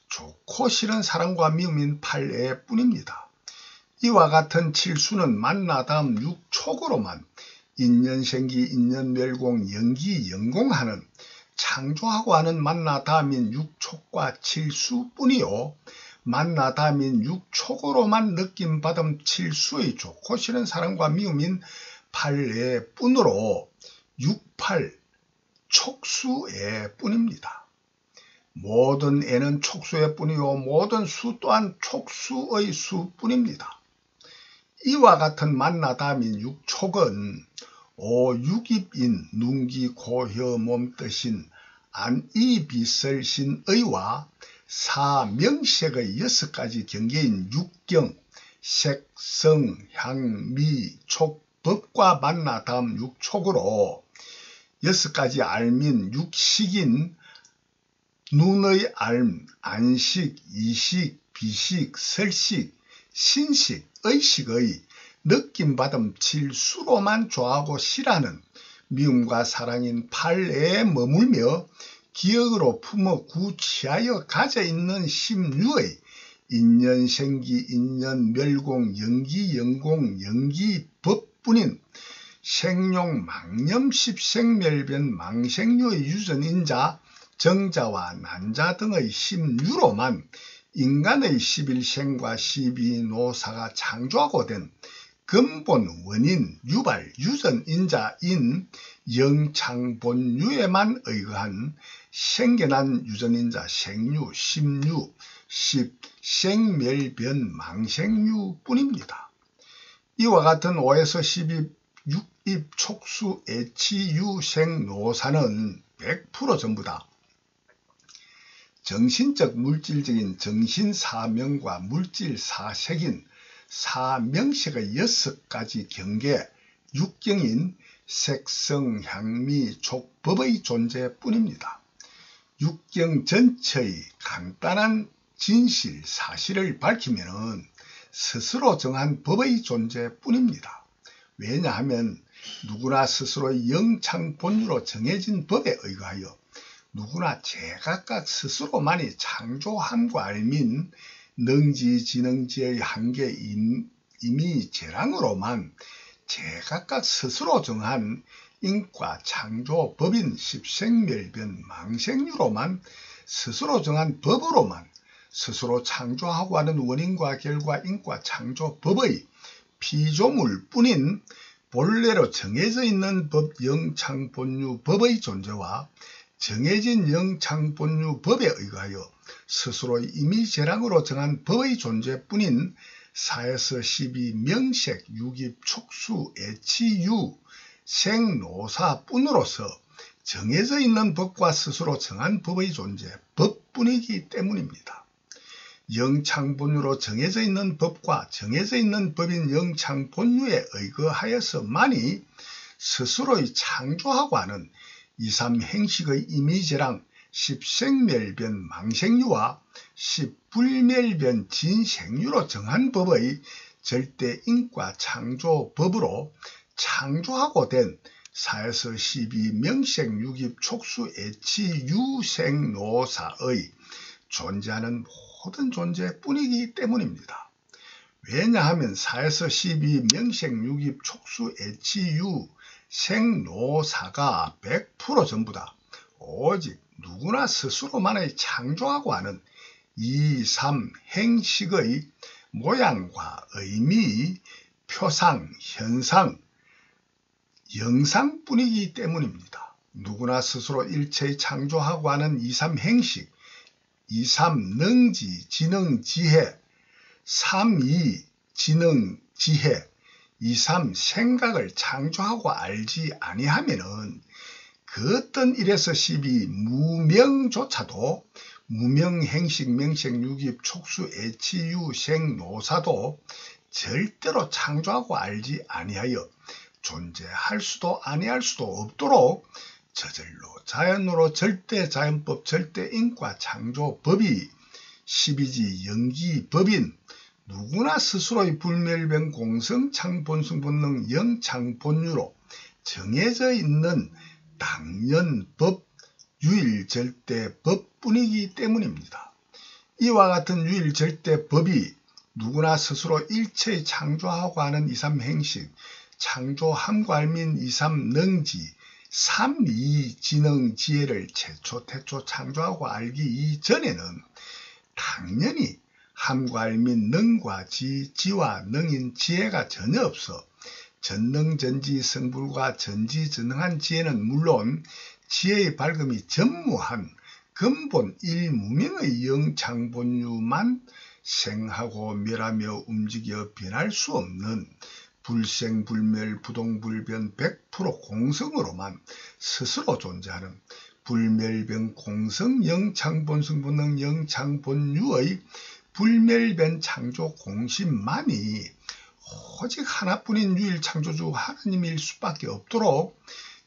좋고 싫은 사랑과 미움인 판례뿐입니다. 이와 같은 칠수는 만나 다음 육촉으로만 인연생기, 인연멸공, 연기, 연공하는 창조하고 하는 만나 다음인 육촉과 칠수뿐이요 만나 다음인 육촉으로만 느낌받음 칠수의 좋고 싫은 사랑과 미움인 판례뿐으로 육팔 촉수애 뿐입니다. 모든 애는 촉수의 뿐이요 모든 수 또한 촉수의 수뿐입니다. 이와 같은 만나 다음인 육촉은 오육입인 눈기 고혀 몸뜻인 안이비설신의와 사명색의 6가지 경계인 육경, 색, 성, 향, 미, 촉, 법과 만나 다음 육촉으로 6가지 알민 육식인 눈의 알, 안식, 이식, 비식, 설식, 신식, 의식의 느낌받음 칠수로만 좋아하고 싫어하는 미움과 사랑인 팔에 머물며 기억으로 품어 구치하여 가져 있는 심유의 인연생기, 인연멸공, 연기연공, 연기법뿐인 생용, 망념, 십생멸변, 망생유의 유전인자, 정자와 난자 등의 심유로만 인간의 11생과 12노사가 창조하고 된 근본 원인 유발 유전인자인 영창본유에만 의거한 생겨난 유전인자 생유, 심유, 10. 생멸변 망생유 뿐입니다. 이와 같은 5에서 12 육입 촉수 애치 유 생노사는 100% 전부다. 정신적 물질적인 정신사명과 물질사색인 사명식의 6가지 경계 육경인 색성, 향미, 촉법의 존재뿐입니다. 육경 전체의 간단한 진실, 사실을 밝히면 스스로 정한 법의 존재뿐입니다. 왜냐하면 누구나 스스로의 영창본유로 정해진 법에 의거하여 누구나 제각각 스스로만이 창조함과 알민 능지지능지의 한계 임의재랑으로만 제각각 스스로 정한 인과 창조법인 십생멸변 망생유로만 스스로 정한 법으로만 스스로 창조하고 하는 원인과 결과 인과 창조법의 피조물뿐인 본래로 정해져 있는 법 영창본유 법의 존재와 정해진 영창본유 법에 의거하여 스스로의 임의재랑으로 정한 법의 존재뿐인 4에서 12 명색, 육입, 촉수, 애치, 유, 생노사뿐으로서 정해져 있는 법과 스스로 정한 법의 존재, 법뿐이기 때문입니다. 영창본유로 정해져 있는 법과 정해져 있는 법인 영창본유에 의거하여서만이 스스로의 창조하고 하는 2, 3행식의 임의재랑 10생멸변 망생유와 10불멸변 진생유로 정한 법의 절대인과 창조법으로 창조하고 된 4에서 12 명색, 육입, 촉수, 애치, 유생노사의 존재하는 모든 존재뿐이기 때문입니다. 왜냐하면 4에서 12 명색, 육입, 촉수, 애치, 유, 생노사가 100% 전부다. 오직 누구나 스스로만의 창조하고 하는 2, 3 행식의 모양과 의미, 표상, 현상, 영상뿐이기 때문입니다. 누구나 스스로 일체의 창조하고 하는 2, 3 행식, 2, 3 능지, 지능, 지혜, 3, 2 지능, 지혜, 2, 3 생각을 창조하고 알지 아니하면은 그 어떤 1에서 12 무명조차도 무명행식, 명색, 육입, 촉수, 애치, 유, 생노사도 절대로 창조하고 알지 아니하여 존재할 수도 아니할 수도 없도록 저절로 자연으로 절대자연법, 절대인과 창조법이 12지 영기법인 누구나 스스로의 불멸변 공성 창본성 본능 영창본유로 정해져 있는 당연법 유일절대법뿐이기 때문입니다. 이와 같은 유일절대법이 누구나 스스로 일체의 창조하고 하는 2, 3 행식, 창조함과 알민 2, 3 능지, 3, 2 지능, 지혜를 최초, 태초 창조하고 알기 이전에는 당연히 함과 알민 능과 지와 능인 지혜가 전혀 없어 전능전지 성불과 전지전능한 지혜는 물론 지혜의 밝음이 전무한 근본 일무명의 영창본유만 생하고 멸하며 움직여 변할 수 없는 불생불멸 부동불변 100% 공성으로만 스스로 존재하는 불멸변 공성 영창본성본능 영창본유의 불멸변 창조 공심만이 오직 하나뿐인 유일창조주 하나님일 수밖에 없도록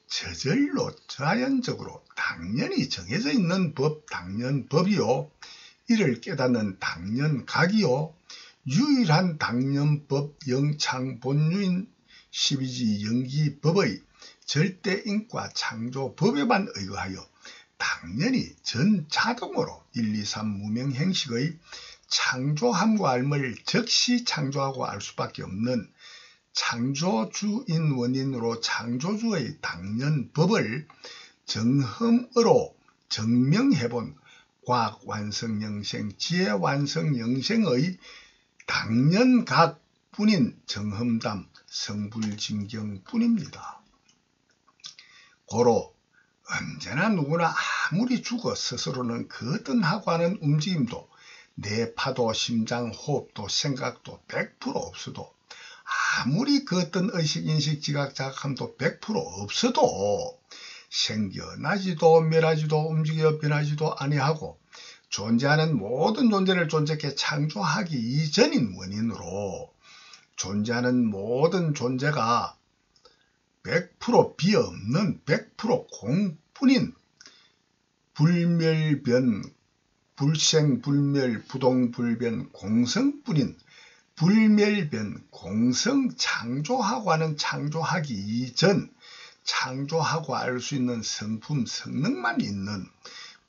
저절로 자연적으로 당연히 정해져 있는 법 당연법이요 이를 깨닫는 당연각이요 유일한 당연법 영창본유인 12지 영기법의 절대인과 창조법에만 의거하여 당연히 전자동으로 1, 2, 3 무명행식의 창조함과 알을 즉시 창조하고 알 수밖에 없는 창조주인 원인으로 창조주의 당연법을 정흠으로 증명해본 과학완성영생, 지혜완성영생의 당연각뿐인 정흠담 성불진경뿐입니다. 고로 언제나 누구나 아무리 죽어 스스로는 그 어떤 하고 하는 움직임도 내 파도, 심장, 호흡도, 생각도 100% 없어도, 아무리 그 어떤 의식, 인식, 지각, 자각함도 100% 없어도 생겨나지도 멸하지도 움직여 변하지도 아니하고 존재하는 모든 존재를 존재케 창조하기 이전인 원인으로 존재하는 모든 존재가 100% 비없는 100% 공뿐인 불멸변, 불생불멸, 부동불변, 공성뿐인 불멸변, 공성, 창조하고 하는 창조하기 이전, 창조하고 알 수 있는 성품, 성능만 있는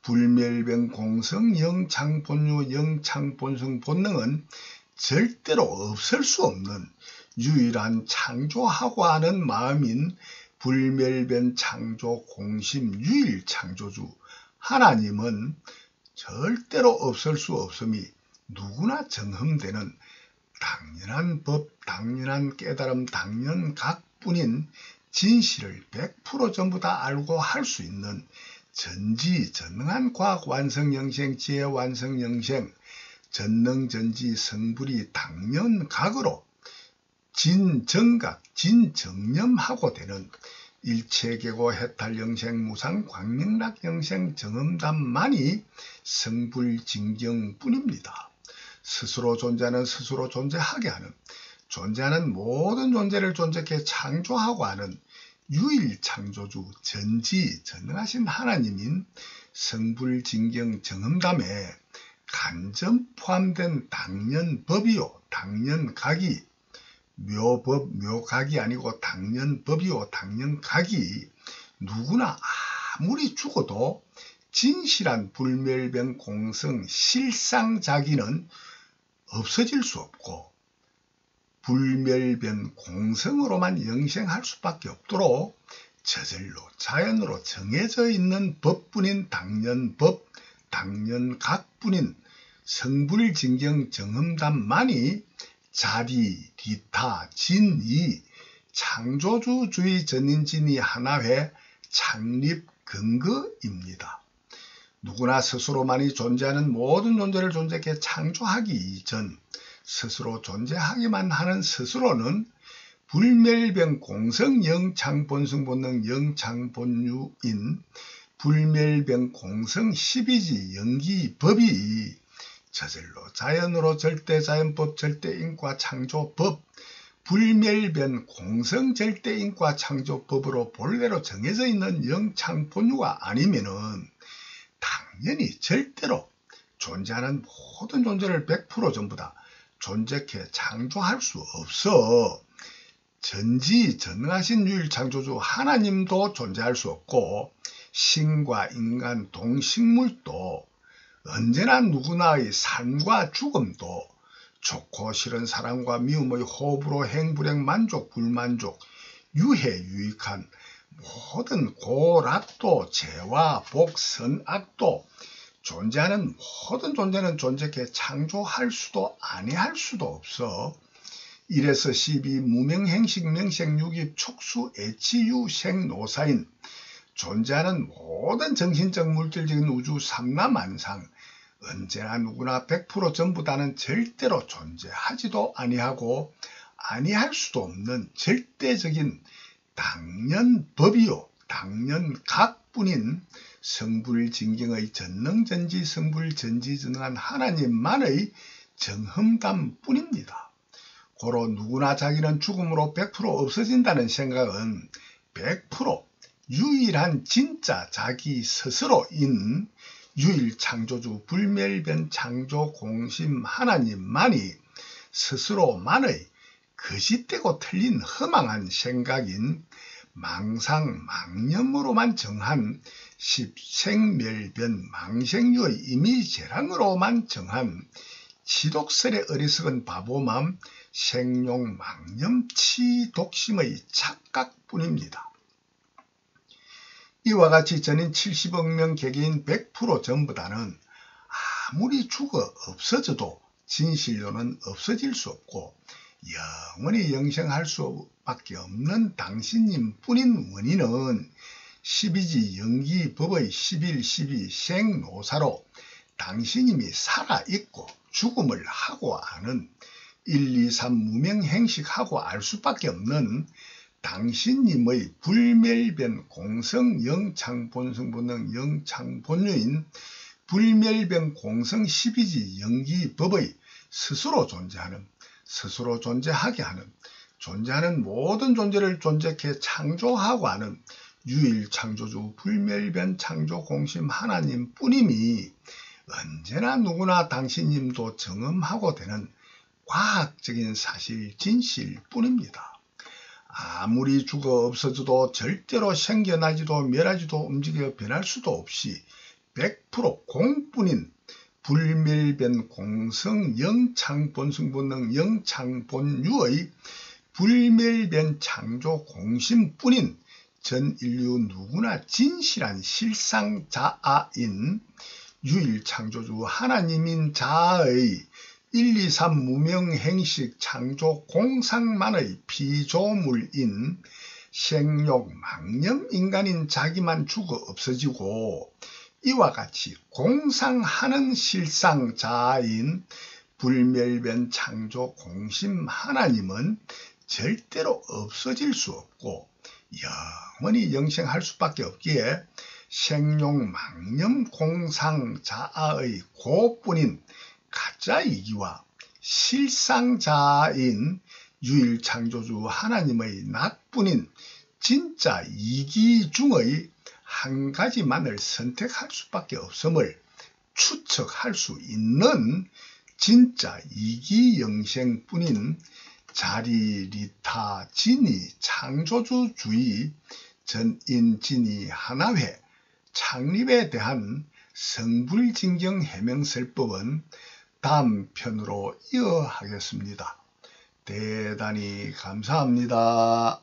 불멸변, 공성, 영창본유, 영창본성 본능은 절대로 없을 수 없는 유일한 창조하고 하는 마음인 불멸변 창조 공심 유일 창조주 하나님은 절대로 없을 수 없음이 누구나 정흠되는 당연한 법, 당연한 깨달음, 당연각뿐인 진실을 100% 전부 다 알고 할 수 있는 전지전능한 과학 완성영생, 지혜 완성영생, 전능전지 성불이 당연각으로 진정각, 진정념하고 되는 일체계고 해탈영생, 무상, 광명락영생, 정음담만이 성불진경뿐입니다. 스스로 존재하는 스스로 존재하게 하는, 존재하는 모든 존재를 존재케 창조하고 하는 유일창조주 전지전능하신 하나님인 성불진경 정음담에 간접 포함된 당연법이요 당연각이 묘법 묘각이 아니고 당연법이요 당연각이 누구나 아무리 죽어도 진실한 불멸변 공성 실상자기는 없어질 수 없고 불멸변 공성으로만 영생할 수밖에 없도록 저절로 자연으로 정해져 있는 법뿐인 당연법, 당연각뿐인 성불진경 정음담만이 자리, 리타, 진이, 창조주주의 전인진이 하나회 창립 근거입니다. 누구나 스스로만이 존재하는 모든 존재를 존재케 창조하기 이전 스스로 존재하기만 하는 스스로는 불멸변 공성 영창본성본능 영창본유인 불멸변 공성 12지 영기법이 저절로 자연으로 절대자연법 절대인과 창조법 불멸변 공성 절대인과 창조법으로 본래로 정해져 있는 영창본유가 아니면은 당연히 절대로 존재하는 모든 존재를 100% 전부 다 존재케 창조할 수 없어. 전지전능하신 유일창조주 하나님도 존재할 수 없고 신과 인간 동식물도 언제나 누구나의 삶과 죽음도 좋고 싫은 사랑과 미움의 호불호 행불행 만족 불만족 유해 유익한 모든 고락도 재와 복 선악도 존재하는 모든 존재는 존재케 창조할 수도 아니할 수도 없어. 1에서 12 무명행식 명생유기 촉수 애치유 생노사인 존재하는 모든 정신적 물질적인 우주 삼라만상 언제나 누구나 100% 전부 다는 절대로 존재하지도 아니하고 아니할 수도 없는 절대적인 당연법이요 당연각뿐인 성불진경의 전능전지 성불전지전능한 하나님만의 정흠담뿐입니다. 고로 누구나 자기는 죽음으로 100% 없어진다는 생각은 100% 유일한 진짜 자기 스스로인 유일창조주 불멸변 창조 공심 하나님만이 스스로만의 거짓되고 틀린 허망한 생각인 망상 망념으로만 정한 십생멸변 망생유의 이미재랑으로만 정한 지독설의 어리석은 바보맘 생용 망념 치독심의 착각뿐입니다. 이와 같이 전인 70억 명 개개인 100% 전부 다는 아무리 죽어 없어져도 진실로는 없어질 수 없고 영원히 영생할 수밖에 없는 당신님 뿐인 원인은 12지 영기법의 11, 12 생노사로 당신님이 살아있고 죽음을 하고 아는 1, 2, 3 무명행식하고 알 수밖에 없는 당신님의 불멸변 공성 영창본성본능 영창본유인 불멸변 공성 12지 영기법의 스스로 존재하는, 스스로 존재하게 하는, 존재하는 모든 존재를 존재케 창조하고 하는 유일창조주 불멸변 창조 공심 하나님 뿐임이 언제나 누구나 당신님도 경험하고 되는 과학적인 사실 진실 뿐입니다. 아무리 죽어 없어져도 절대로 생겨나지도 멸하지도 움직여 변할 수도 없이 100% 공뿐인 불멸변 공성 영창본성본능 영창본유의 불멸변 창조 공심뿐인 전 인류 누구나 진실한 실상자아인 유일창조주 하나님인 자아의 1, 2, 3 무명행식 창조 공상만의 피조물인 생욕 망념 인간인 자기만 죽어 없어지고 이와 같이 공상하는 실상자아인 불멸변 창조 공심 하나님은 절대로 없어질 수 없고 영원히 영생할 수밖에 없기에 생욕 망념 공상자아의 고뿐인 가짜이기와 실상자인 유일창조주 하나님의 낮뿐인 진짜 이기 중의 한 가지만을 선택할 수밖에 없음을 추측할 수 있는 진짜 이기 영생뿐인 자리리타 진이 창조주주의 전인진이 하나회 창립에 대한 성불진경 해명설법은 다음 편으로 이어하겠습니다. 대단히 감사합니다.